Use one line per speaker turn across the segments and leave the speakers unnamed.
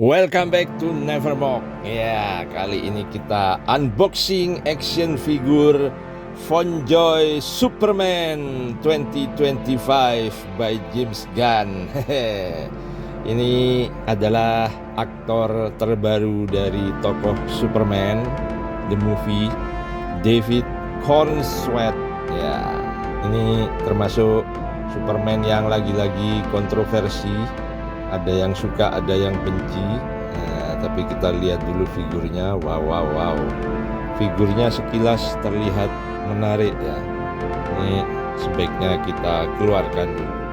Welcome back to Nevermore. Ya, kali ini kita unboxing action figure Fonjoy Superman 2025 by James Gunn. Ini adalah aktor terbaru dari tokoh Superman, the movie, David Corenswet. Ya, ini termasuk Superman yang lagi-lagi kontroversi. Ada yang suka, ada yang benci. Nah, tapi kita lihat dulu figurnya. Wow. Figurnya sekilas terlihat menarik ya. Ini sebaiknya kita keluarkan dulu.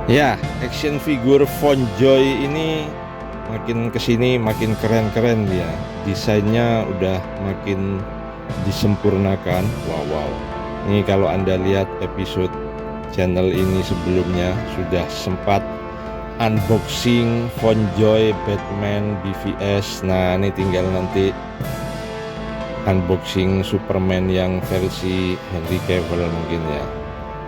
Ya, action figure Fonjoy ini makin kesini makin keren-keren dia. Desainnya udah makin disempurnakan. Wow. Ini kalau Anda lihat episode channel ini sebelumnya sudah sempat unboxing Fonjoy Batman BVS. Nah, ini tinggal nanti unboxing Superman yang versi Henry Cavill mungkin ya.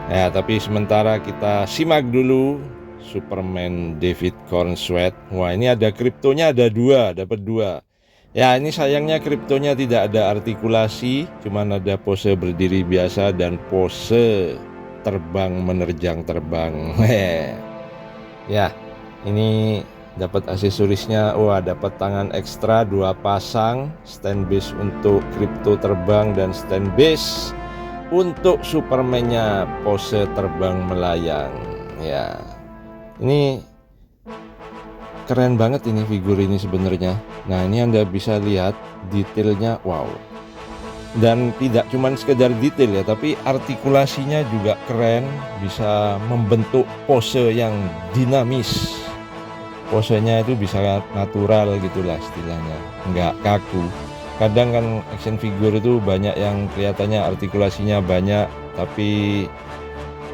Ya, tapi sementara kita simak dulu Superman David Corenswet. Wah, ini ada kriptonya, ada dua, dapat dua. Ya, ini sayangnya kriptonya tidak ada artikulasi, cuman ada pose berdiri biasa dan pose terbang menerjang terbang. Ya, ini dapat aksesorisnya. Wah, dapat tangan ekstra 2 pasang, stand base untuk kripto terbang dan stand base untuk Superman-nya pose terbang melayang. Ya, ini keren banget ini figur ini sebenarnya. Nah, ini Anda bisa lihat detailnya, wow. Dan tidak cuman sekedar detail ya, tapi artikulasinya juga keren, bisa membentuk pose yang dinamis. Posenya itu bisa natural gitulah istilahnya, nggak kaku. Kadang kan action figure itu banyak yang kelihatannya artikulasinya banyak, tapi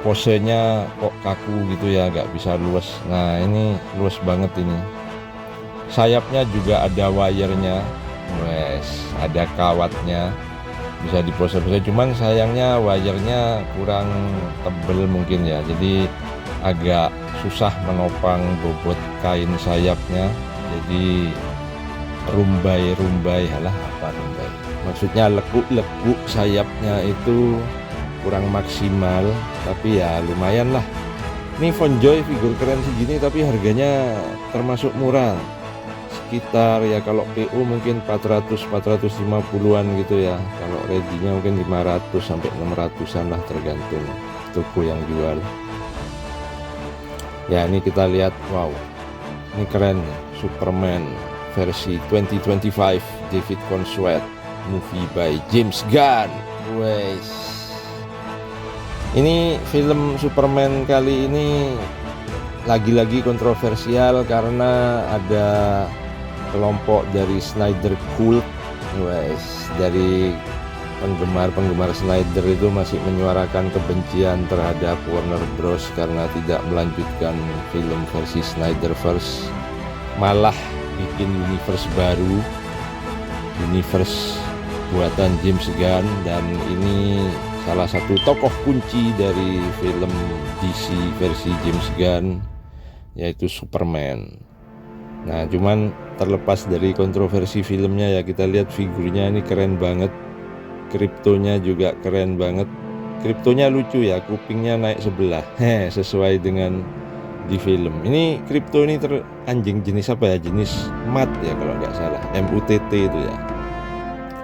posenya kok kaku gitu ya, nggak bisa luas. Nah, ini luas banget ini. Sayapnya juga ada wire-nya, ada kawatnya, bisa dipose-pose. Cuman sayangnya wire-nya kurang tebel mungkin ya, jadi agak susah menopang bobot kain sayapnya. Jadi rumbai, maksudnya lekuk sayapnya itu kurang maksimal, tapi ya lumayan lah. Ini Fonjoy figur keren segini tapi harganya termasuk murah, sekitar ya kalau PO mungkin 450-an gitu ya, kalau ready-nya mungkin 500 sampai 600-an lah, tergantung toko yang jual. Ya, ini kita lihat, wow, ini keren, Superman versi 2025 David Corenswet, movie by James Gunn. Ini film Superman kali ini lagi-lagi kontroversial karena ada kelompok dari Snyder Cult. Dari penggemar Snyder itu masih menyuarakan kebencian terhadap Warner Bros karena tidak melanjutkan film versi Snyderverse, malah bikin universe baru, universe buatan James Gunn. Dan ini salah satu tokoh kunci dari film DC versi James Gunn, yaitu Superman. Nah, cuman terlepas dari kontroversi filmnya ya, kita lihat figurnya ini keren banget. Kriptonya juga keren banget. Kriptonya lucu ya, kupingnya naik sebelah, sesuai dengan di film. Ini kripto ini anjing jenis apa ya? Jenis mat ya kalau nggak salah, MUTT itu ya.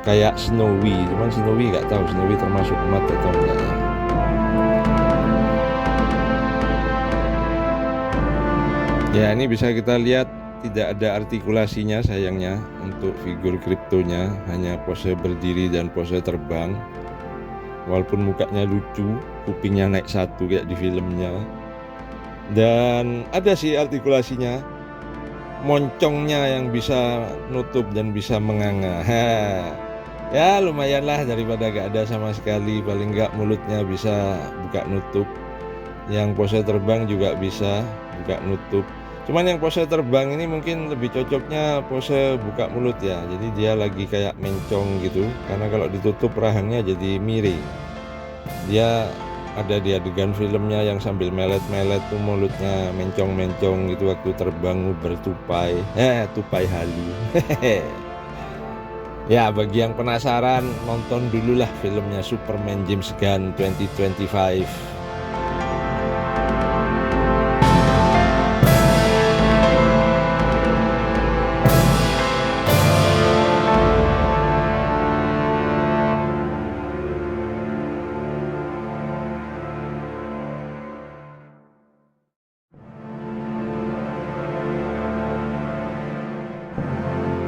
Kayak Snowy, cuman Snowy nggak tahu Snowy termasuk mat atau enggak ya. Ya, ini bisa kita lihat tidak ada artikulasinya sayangnya untuk figur kriptonya, hanya pose berdiri dan pose terbang. Walaupun mukanya lucu, kupingnya naik satu kayak di filmnya. Dan ada sih artikulasinya, moncongnya yang bisa nutup dan bisa menganga. Ya lumayan lah daripada gak ada sama sekali, paling gak mulutnya bisa buka nutup. Yang pose terbang juga bisa buka nutup. Cuman yang pose terbang ini mungkin lebih cocoknya pose buka mulut ya. Jadi dia lagi kayak mencong gitu. Karena kalau ditutup rahangnya jadi miring. Dia ada di adegan filmnya yang sambil melet-melet tuh mulutnya mencong-mencong gitu waktu terbang bertupai. Tupai halu. Ya, bagi yang penasaran, nonton dululah filmnya Superman James Gunn 2025.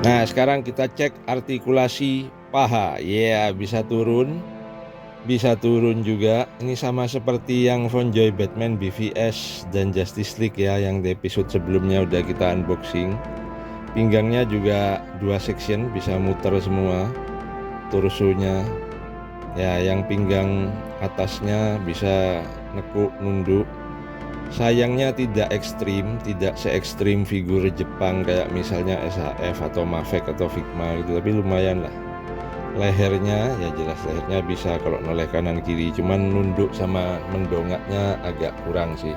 Nah, sekarang kita cek artikulasi paha. Ya, bisa turun juga. Ini sama seperti yang Von Joy Batman BVS dan Justice League ya, yang di episode sebelumnya udah kita unboxing. Pinggangnya juga 2 section, bisa muter semua. Torsonya ya, yang pinggang atasnya bisa nekuk nunduk. Sayangnya tidak ekstrim, tidak se ekstrim figur Jepang kayak misalnya SHF atau Mavek atau Figma gitu, tapi lumayan lah. Lehernya ya jelas lehernya bisa kalau noleh kanan kiri, cuman nunduk sama mendongaknya agak kurang sih.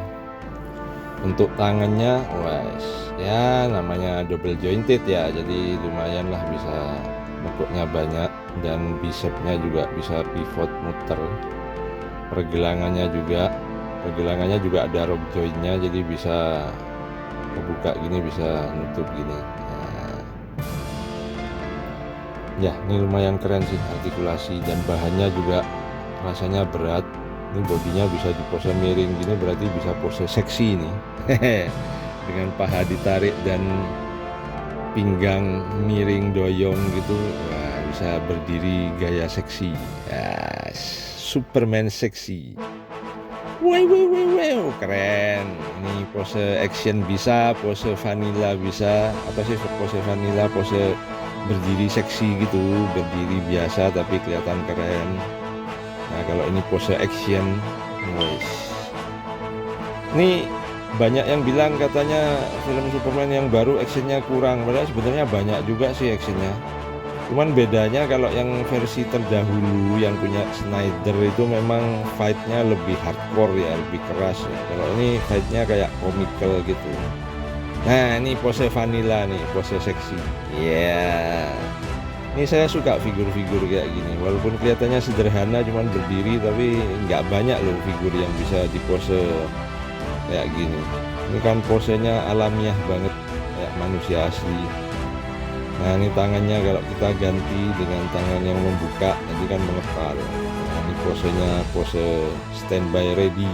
Untuk tangannya wes ya namanya double jointed ya, jadi lumayan lah, bisa nekuknya banyak dan bicepnya juga bisa pivot muter. Pergelangannya juga ada rock jointnya, jadi bisa kebuka gini, bisa nutup gini. Nah, ya ini lumayan keren sih artikulasi, dan bahannya juga rasanya berat. Ini bodinya bisa di pose miring gini, berarti bisa pose seksi ini. Dengan paha ditarik dan pinggang miring doyong gitu, wah, bisa berdiri gaya seksi ya, Superman seksi. Wow, keren. Ini pose action bisa, pose vanilla bisa. Apa sih pose vanilla? Pose berdiri seksi gitu, berdiri biasa tapi kelihatan keren. Nah, kalau ini pose action, guys. Ini banyak yang bilang katanya film Superman yang baru actionnya kurang. Padahal sebenarnya banyak juga sih actionnya. Cuman bedanya kalau yang versi terdahulu yang punya Snyder itu memang fightnya lebih hardcore ya, lebih keras ya. Kalau ini fightnya kayak comical gitu. Nah, ini pose vanilla nih, pose seksi. Ya, ini saya suka figur-figur kayak gini. Walaupun kelihatannya sederhana, cuman berdiri, tapi nggak banyak loh figur yang bisa dipose kayak gini. Ini kan posenya alamiah banget, kayak manusia asli. Nah, ini tangannya kalau kita ganti dengan tangan yang membuka, nanti kan mengepal. Nah, ini posenya pose standby ready.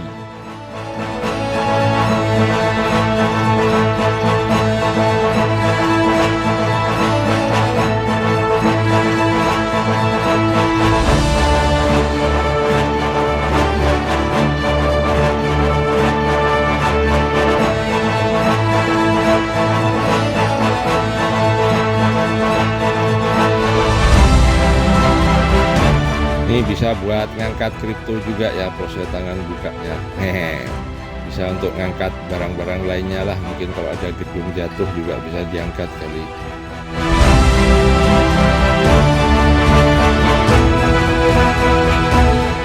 Ini bisa buat ngangkat kripto juga ya, pose tangan bukanya. Bisa untuk ngangkat barang-barang lainnya lah, mungkin kalau ada gedung jatuh juga bisa diangkat kali.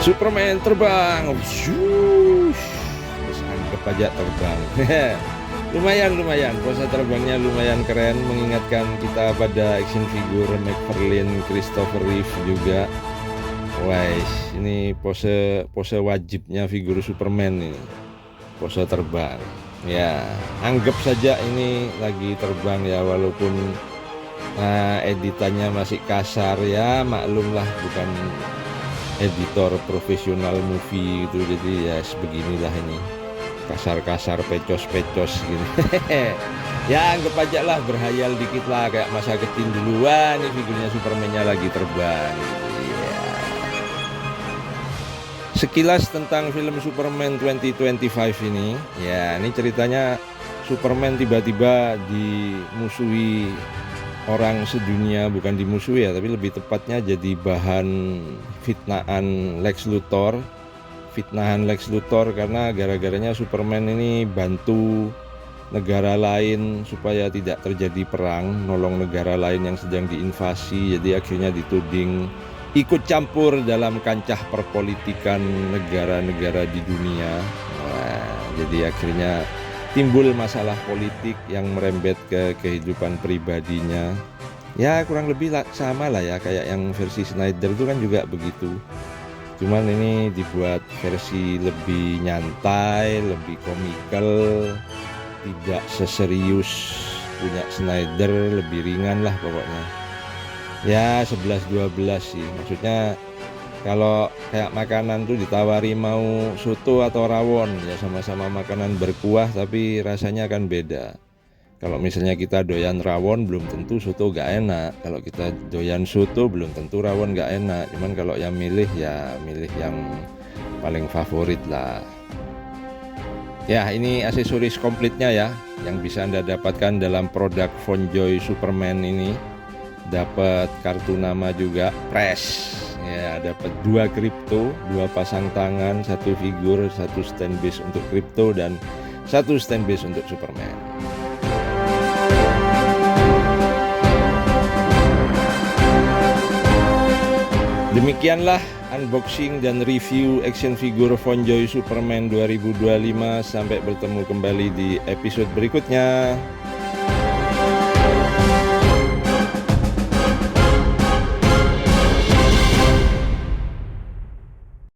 Superman terbang, terus anggap aja terbang. Lumayan, pose terbangnya lumayan keren, mengingatkan kita pada action figure McFarlane, Christopher Reeve juga. Wais, ini pose wajibnya figur Superman ini, pose terbang. Ya, anggap saja ini lagi terbang ya, walaupun editannya masih kasar ya, maklumlah bukan editor profesional movie gitu, jadi ya sebeginilah ini, kasar-kasar, pecos-pecos gitu. Ya anggap aja lah, berhayal dikit lah kayak masa kecil dulu. Wah, ini figurnya Superman-nya lagi terbang. Sekilas tentang film Superman 2025 ini, ya ini ceritanya Superman tiba-tiba dimusuhi orang sedunia, bukan dimusuhi ya, tapi lebih tepatnya jadi bahan fitnahan Lex Luthor. Fitnahan Lex Luthor karena gara-garanya Superman ini bantu negara lain supaya tidak terjadi perang, nolong negara lain yang sedang diinvasi, jadi akhirnya dituding ikut campur dalam kancah perpolitikan negara-negara di dunia. Nah, jadi akhirnya timbul masalah politik yang merembet ke kehidupan pribadinya. Ya kurang lebih sama lah ya, kayak yang versi Snyder itu kan juga begitu. Cuman ini dibuat versi lebih nyantai, lebih komikal, tidak seserius punya Snyder, lebih ringan lah pokoknya. Ya 11-12 sih, maksudnya kalau kayak makanan tuh ditawari mau soto atau rawon, ya sama-sama makanan berkuah tapi rasanya akan beda. Kalau misalnya kita doyan rawon belum tentu soto gak enak, kalau kita doyan soto belum tentu rawon gak enak. Cuman kalau yang milih ya milih yang paling favorit lah. Ya, ini aksesoris komplitnya ya, yang bisa Anda dapatkan dalam produk Fonjoy Superman ini. Dapat kartu nama juga, press. Ya, dapat 2 kripto, 2 pasang tangan, 1 figur, 1 stand base untuk kripto, dan 1 stand base untuk Superman. Demikianlah unboxing dan review action figure Fonjoy Superman 2025. Sampai bertemu kembali di episode berikutnya.